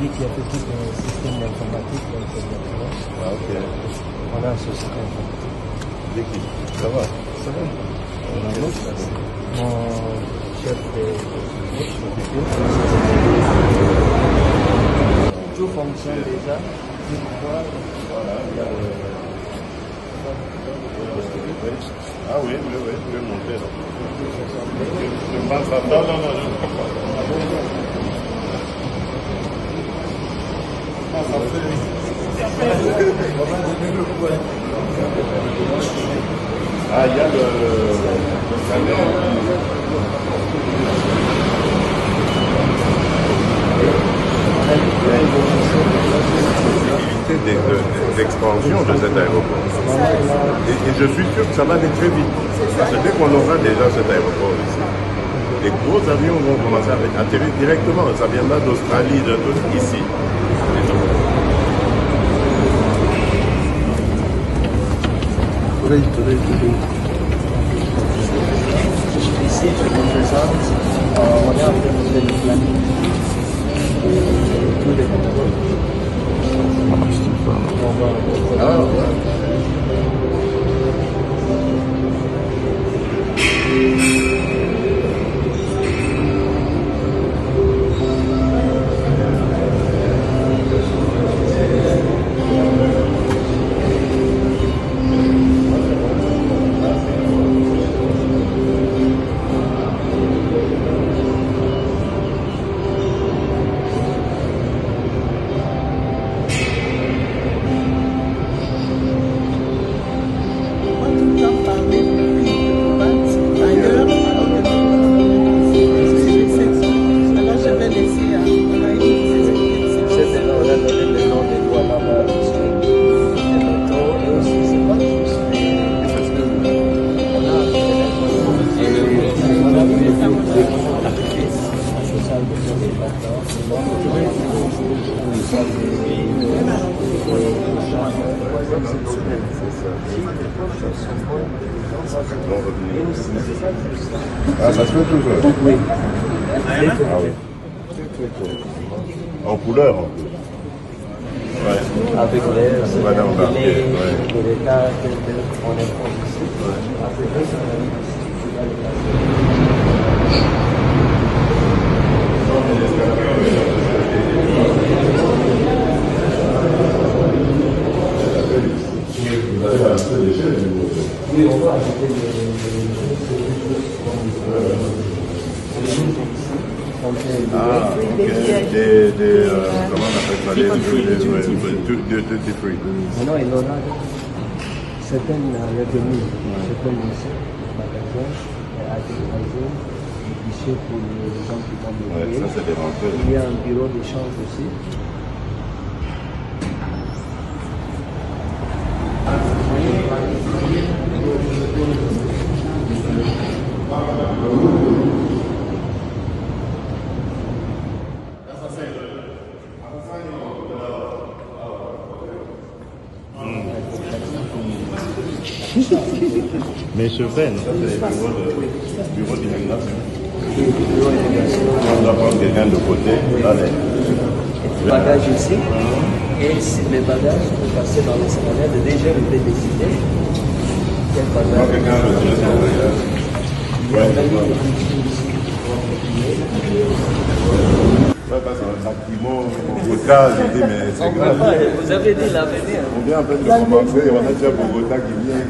lui qui a fait tout le système informatique. Ah, ok. Voilà, un société informatique. L'équipe, ça va? Ça va. Mon chef tout fonctionne déjà. Ah oui, je vais monter là. Je passe à non, je ne peux pas. Ah, il y a le salaire. D'expansion de cet aéroport. Et je suis sûr que ça va aller très vite. Parce que dès qu'on aura déjà cet aéroport ici, les gros avions vont commencer à atterrir directement. Ça viendra d'Australie, de tout ici. Ici, je fais ça. On est en train de faire le planning. Tous les contrôles. Ah, ouais. Ah, ça se fait toujours. Oui. Ah oui. En couleur en plus. Ouais. Avec les Madame Barbier, de l'État qu'on importe ici. Oui, on va ajouter Ah, ok. Comment on appelle ça? Duty free. Maintenant, il aura certaines revenus, certaines magasins, advertising, guichets pour les gens qui vont le payer. Ça, c'est des renteurs. Il y a un bureau d'échange aussi. Mais sur peine, ça c'est le bureau d'immigration. On doit prendre quelqu'un de côté. Allez. Les bagages ici, et si les bagages sont passés dans les scanners, le DG peut décider quel bagage. Quelqu'un de c'est un bâtiment, Bogota, j'ai dit, mais c'est grave. Vous avez dit l'avenir. On vient en fait de commencer, on a déjà Bogota qui vient.